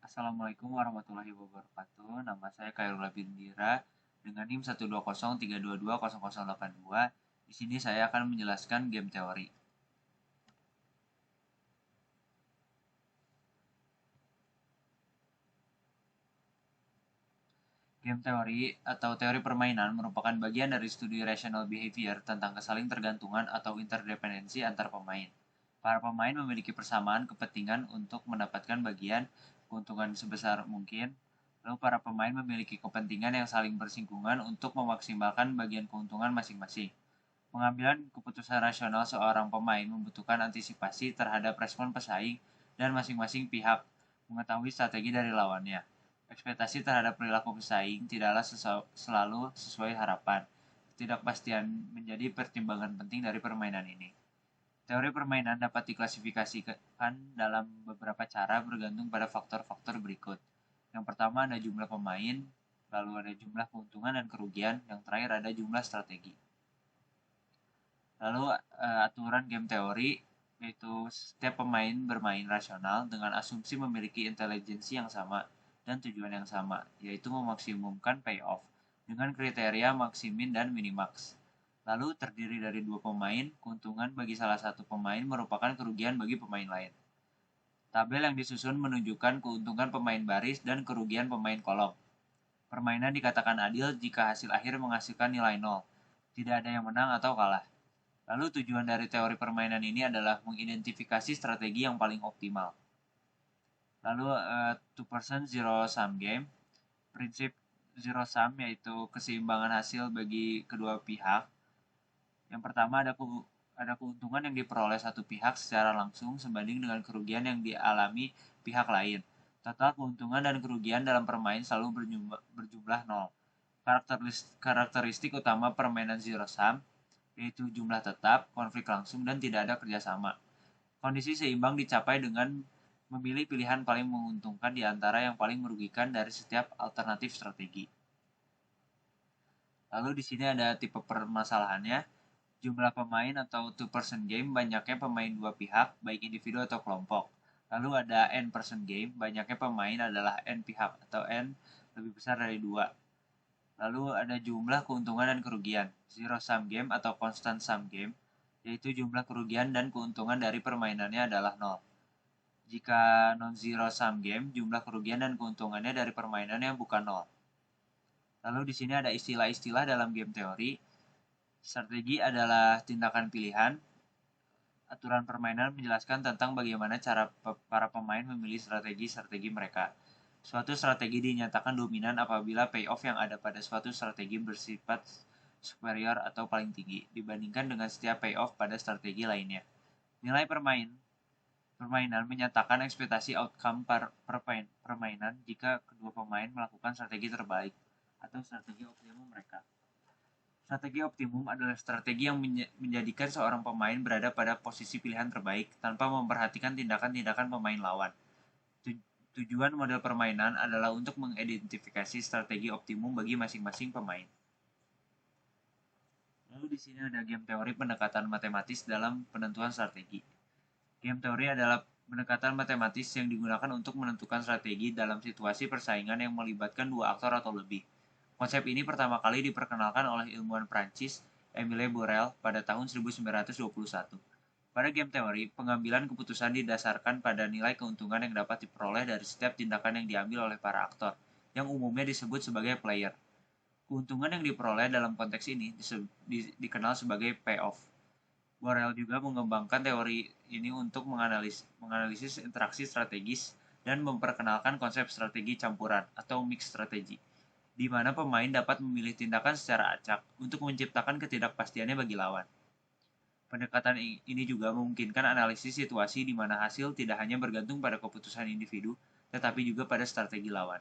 Assalamualaikum warahmatullahi wabarakatuh. Nama saya Khairul Abidindira dengan NIM 12032220082. Di sini saya akan menjelaskan game teori. Game teori atau teori permainan merupakan bagian dari studi rational behavior tentang kesaling tergantungan atau interdependensi antar pemain. Para pemain memiliki persamaan kepentingan untuk mendapatkan bagian keuntungan sebesar mungkin. Lalu para pemain memiliki kepentingan yang saling bersinggungan untuk memaksimalkan bagian keuntungan masing-masing. Pengambilan keputusan rasional seorang pemain membutuhkan antisipasi terhadap respon pesaing dan masing-masing pihak mengetahui strategi dari lawannya. Ekspektasi terhadap perilaku pesaing tidaklah selalu sesuai harapan. Ketidakpastian menjadi pertimbangan penting dari permainan ini. Teori permainan dapat diklasifikasikan dalam beberapa cara bergantung pada faktor-faktor berikut. Yang pertama ada jumlah pemain, lalu ada jumlah keuntungan dan kerugian, yang terakhir ada jumlah strategi. Lalu aturan game teori yaitu setiap pemain bermain rasional dengan asumsi memiliki intelijensi yang sama dan tujuan yang sama, yaitu memaksimumkan payoff dengan kriteria maksimin dan minimax. Lalu terdiri dari dua pemain, keuntungan bagi salah satu pemain merupakan kerugian bagi pemain lain. Tabel yang disusun menunjukkan keuntungan pemain baris dan kerugian pemain kolom. Permainan dikatakan adil jika hasil akhir menghasilkan nilai 0. Tidak ada yang menang atau kalah. Lalu tujuan dari teori permainan ini adalah mengidentifikasi strategi yang paling optimal. Lalu two person zero sum game. Prinsip zero sum yaitu keseimbangan hasil bagi kedua pihak. Yang pertama ada keuntungan yang diperoleh satu pihak secara langsung sebanding dengan kerugian yang dialami pihak lain. Total keuntungan dan kerugian dalam permain selalu berjumlah 0. Karakteristik utama permainan zero sum yaitu jumlah tetap, konflik langsung, dan tidak ada kerjasama. Kondisi seimbang dicapai dengan memilih pilihan paling menguntungkan di antara yang paling merugikan dari setiap alternatif strategi. Lalu di sini ada tipe permasalahannya. Jumlah pemain atau two-person game, banyaknya pemain dua pihak, baik individu atau kelompok. Lalu ada n-person game, banyaknya pemain adalah n pihak atau n lebih besar dari 2. Lalu ada jumlah keuntungan dan kerugian, zero sum game atau constant sum game, yaitu jumlah kerugian dan keuntungan dari permainannya adalah 0. Jika non-zero sum game, jumlah kerugian dan keuntungannya dari permainannya bukan 0. Lalu di sini ada istilah-istilah dalam game teori. Strategi adalah tindakan pilihan. Aturan permainan menjelaskan tentang bagaimana cara para pemain memilih strategi-strategi mereka. Suatu strategi dinyatakan dominan apabila payoff yang ada pada suatu strategi bersifat superior atau paling tinggi dibandingkan dengan setiap payoff pada strategi lainnya. Nilai permainan menyatakan ekspektasi outcome permainan jika kedua pemain melakukan strategi terbaik atau strategi optimum mereka. Strategi optimum adalah strategi yang menjadikan seorang pemain berada pada posisi pilihan terbaik tanpa memperhatikan tindakan-tindakan pemain lawan. Tujuan model permainan adalah untuk mengidentifikasi strategi optimum bagi masing-masing pemain. Lalu di sini ada game teori pendekatan matematis dalam penentuan strategi. Game teori adalah pendekatan matematis yang digunakan untuk menentukan strategi dalam situasi persaingan yang melibatkan dua aktor atau lebih. Konsep ini pertama kali diperkenalkan oleh ilmuwan Prancis Émile Borel pada tahun 1921. Pada game teori, pengambilan keputusan didasarkan pada nilai keuntungan yang dapat diperoleh dari setiap tindakan yang diambil oleh para aktor, yang umumnya disebut sebagai player. Keuntungan yang diperoleh dalam konteks ini dikenal sebagai payoff. Borel juga mengembangkan teori ini untuk menganalisis interaksi strategis dan memperkenalkan konsep strategi campuran atau mixed strategy, di mana pemain dapat memilih tindakan secara acak untuk menciptakan ketidakpastiannya bagi lawan. Pendekatan ini juga memungkinkan analisis situasi di mana hasil tidak hanya bergantung pada keputusan individu, tetapi juga pada strategi lawan.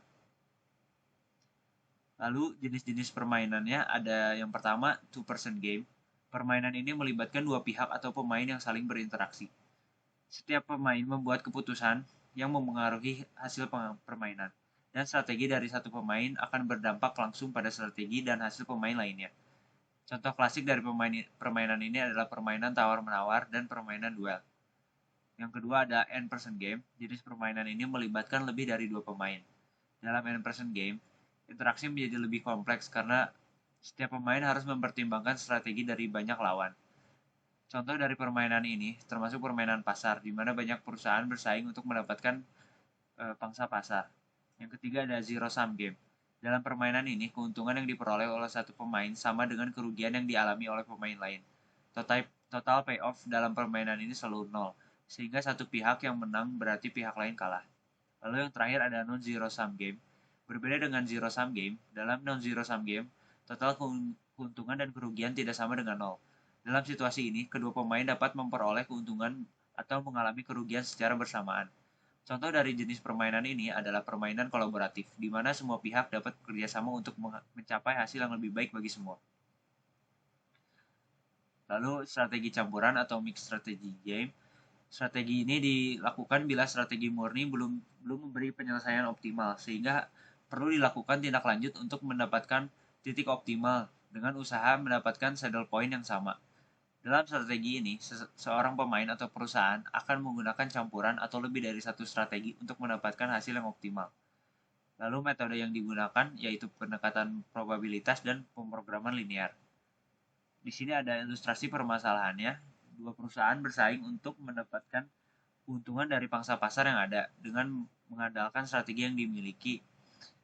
Lalu jenis-jenis permainannya ada yang pertama two-person game. Permainan ini melibatkan dua pihak atau pemain yang saling berinteraksi. Setiap pemain membuat keputusan yang mempengaruhi hasil permainan, dan strategi dari satu pemain akan berdampak langsung pada strategi dan hasil pemain lainnya. Contoh klasik dari permainan ini adalah permainan tawar-menawar dan permainan duel. Yang kedua ada n-person game. Jenis permainan ini melibatkan lebih dari 2 pemain. Dalam n-person game, interaksi menjadi lebih kompleks karena setiap pemain harus mempertimbangkan strategi dari banyak lawan. Contoh dari permainan ini termasuk permainan pasar, di mana banyak perusahaan bersaing untuk mendapatkan pangsa pasar. Yang ketiga ada zero sum game. Dalam permainan ini, keuntungan yang diperoleh oleh satu pemain sama dengan kerugian yang dialami oleh pemain lain. Total payoff dalam permainan ini selalu nol, sehingga satu pihak yang menang berarti pihak lain kalah. Lalu yang terakhir ada non-zero sum game. Berbeda dengan zero sum game, dalam non-zero sum game, total keuntungan dan kerugian tidak sama dengan nol. Dalam situasi ini, kedua pemain dapat memperoleh keuntungan atau mengalami kerugian secara bersamaan. Contoh dari jenis permainan ini adalah permainan kolaboratif, di mana semua pihak dapat bekerjasama untuk mencapai hasil yang lebih baik bagi semua. Lalu strategi campuran atau mixed strategy game. Strategi ini dilakukan bila strategi murni belum memberi penyelesaian optimal, sehingga perlu dilakukan tindak lanjut untuk mendapatkan titik optimal dengan usaha mendapatkan saddle point yang sama. Dalam strategi ini, seorang pemain atau perusahaan akan menggunakan campuran atau lebih dari satu strategi untuk mendapatkan hasil yang optimal. Lalu metode yang digunakan yaitu pendekatan probabilitas dan pemrograman linear. Di sini ada ilustrasi permasalahannya. Dua perusahaan bersaing untuk mendapatkan keuntungan dari pangsa pasar yang ada dengan mengandalkan strategi yang dimiliki.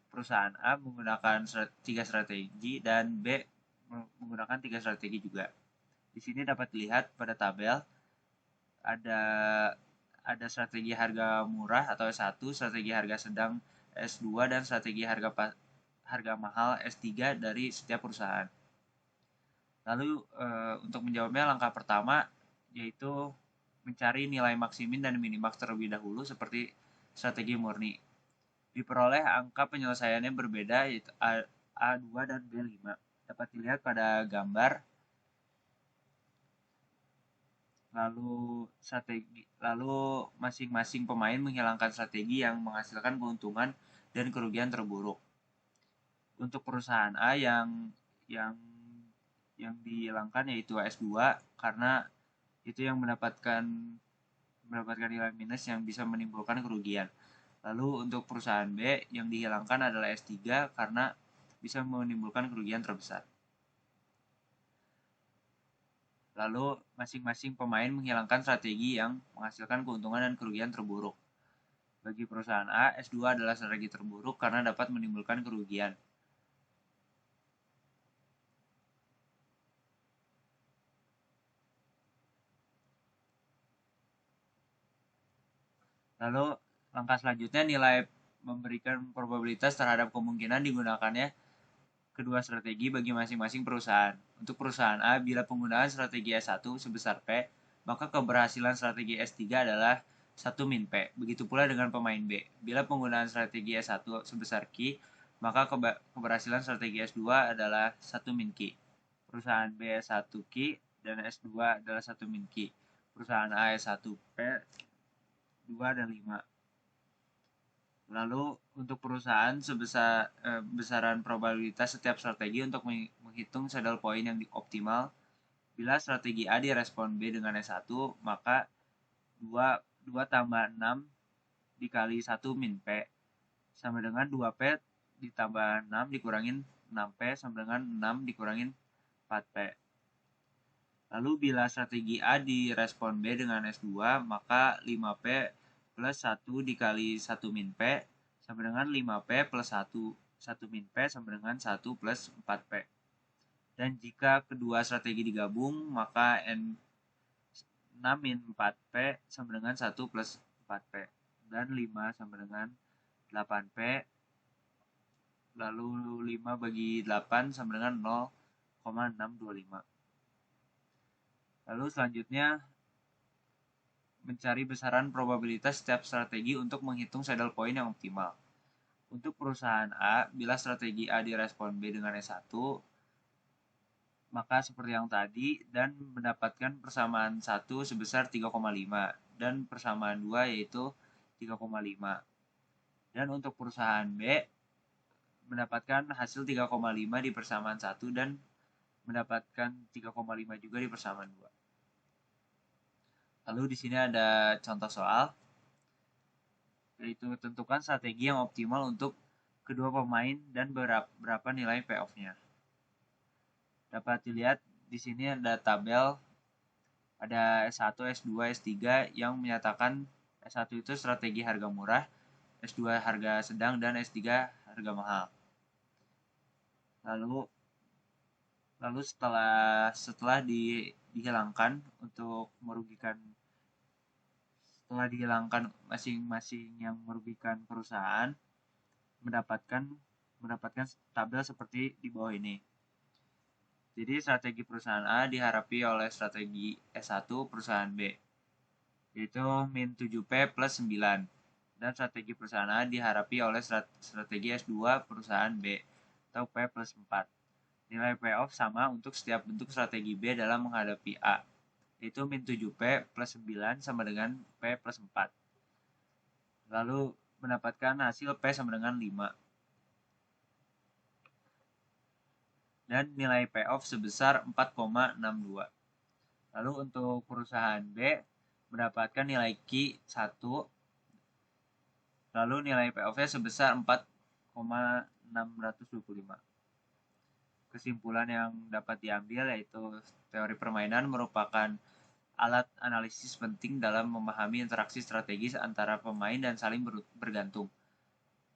Perusahaan A menggunakan 3 strategi dan B menggunakan 3 strategi juga. Di sini dapat dilihat pada tabel ada strategi harga murah atau S1, strategi harga sedang S2 dan strategi harga mahal S3 dari setiap perusahaan. Lalu untuk menjawabnya langkah pertama yaitu mencari nilai maksimin dan minimax terlebih dahulu seperti strategi murni. Diperoleh angka penyelesaiannya berbeda yaitu A2 dan B5. Dapat dilihat pada gambar. Lalu masing-masing pemain menghilangkan strategi yang menghasilkan keuntungan dan kerugian terburuk. Untuk perusahaan A yang dihilangkan yaitu S2 karena itu yang mendapatkan nilai minus yang bisa menimbulkan kerugian. Lalu untuk perusahaan B yang dihilangkan adalah S3 karena bisa menimbulkan kerugian terbesar. Lalu masing-masing pemain menghilangkan strategi yang menghasilkan keuntungan dan kerugian terburuk. Bagi perusahaan A, S2 adalah strategi terburuk karena dapat menimbulkan kerugian. Lalu langkah selanjutnya nilai memberikan probabilitas terhadap kemungkinan digunakannya kedua strategi bagi masing-masing perusahaan. Untuk perusahaan A, bila penggunaan strategi S1 sebesar P, maka keberhasilan strategi S3 adalah 1 min P. Begitu pula dengan pemain B. Bila penggunaan strategi S1 sebesar Q, maka keberhasilan strategi S2 adalah 1 min Q. Perusahaan B S1 Q dan S2 adalah 1 min Q. Perusahaan A S1 P 2 dan 5. Lalu untuk perusahaan besaran probabilitas setiap strategi untuk menghitung saddle point yang optimal. Bila strategi A direspon B dengan S1, maka 2 tambah 6 dikali 1 min P sama dengan 2P ditambah 6 dikurangin 6P sama dengan 6 dikurangin 4P. Lalu bila strategi A direspon B dengan S2, maka 5P plus 1 dikali 1 min P sama dengan 5P plus 1 min P sama dengan 1 plus 4P. Dan jika kedua strategi digabung, maka 6 min 4P sama dengan 1 plus 4P. Dan 5 sama dengan 8P. Lalu 5 bagi 8 sama dengan 0,625. Lalu selanjutnya mencari besaran probabilitas setiap strategi untuk menghitung saddle point yang optimal. Untuk perusahaan A, bila strategi A direspon B dengan S1, maka seperti yang tadi dan mendapatkan persamaan 1 sebesar 3,5 dan persamaan 2 yaitu 3,5. Dan untuk perusahaan B mendapatkan hasil 3,5 di persamaan 1 dan mendapatkan 3,5 juga di persamaan 2. Lalu di sini ada contoh soal, yaitu tentukan strategi yang optimal untuk kedua pemain dan berapa nilai payoff-nya. Dapat dilihat di sini ada tabel, ada S1, S2, S3 yang menyatakan S1 itu strategi harga murah, S2 harga sedang, dan S3 harga mahal. Lalu setelah dihilangkan untuk merugikan, setelah dihilangkan masing-masing yang merugikan perusahaan, mendapatkan mendapatkan tabel seperti di bawah ini. Jadi strategi perusahaan A diharapi oleh strategi S1 perusahaan B, yaitu min 7P plus 9. Dan strategi perusahaan A diharapi oleh strategi S2 perusahaan B, atau P plus 4. Nilai payoff sama untuk setiap bentuk strategi B dalam menghadapi A, yaitu min 7P plus 9 sama dengan P plus 4. Lalu mendapatkan hasil P sama dengan 5. Dan nilai payoff sebesar 4,62. Lalu untuk perusahaan B mendapatkan nilai Q 1, lalu nilai payoff-nya sebesar 4,625. Kesimpulan yang dapat diambil yaitu teori permainan merupakan alat analisis penting dalam memahami interaksi strategis antara pemain dan saling bergantung,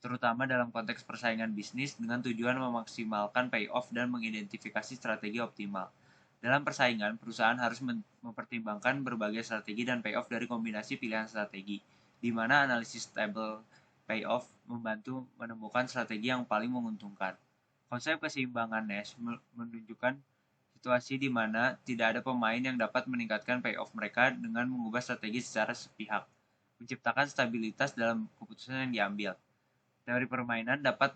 terutama dalam konteks persaingan bisnis dengan tujuan memaksimalkan payoff dan mengidentifikasi strategi optimal. Dalam persaingan, perusahaan harus mempertimbangkan berbagai strategi dan payoff dari kombinasi pilihan strategi, di mana analisis table payoff membantu menemukan strategi yang paling menguntungkan. Konsep keseimbangan Nash menunjukkan situasi di mana tidak ada pemain yang dapat meningkatkan payoff mereka dengan mengubah strategi secara sepihak, menciptakan stabilitas dalam keputusan yang diambil. Teori permainan dapat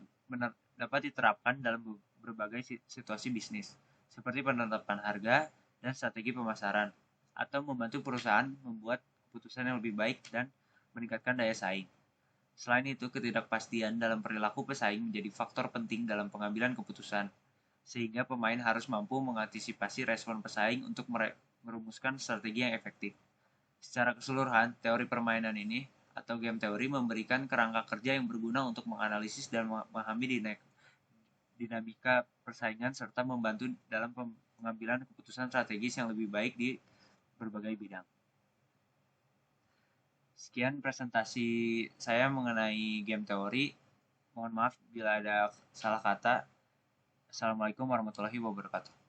diterapkan dalam berbagai situasi bisnis, seperti penetapan harga dan strategi pemasaran, atau membantu perusahaan membuat keputusan yang lebih baik dan meningkatkan daya saing. Selain itu, ketidakpastian dalam perilaku pesaing menjadi faktor penting dalam pengambilan keputusan, sehingga pemain harus mampu mengantisipasi respon pesaing untuk merumuskan strategi yang efektif. Secara keseluruhan, teori permainan ini atau game teori memberikan kerangka kerja yang berguna untuk menganalisis dan memahami dinamika persaingan serta membantu dalam pengambilan keputusan strategis yang lebih baik di berbagai bidang. Sekian presentasi saya mengenai game teori. Mohon maaf bila ada salah kata. Assalamualaikum warahmatullahi wabarakatuh.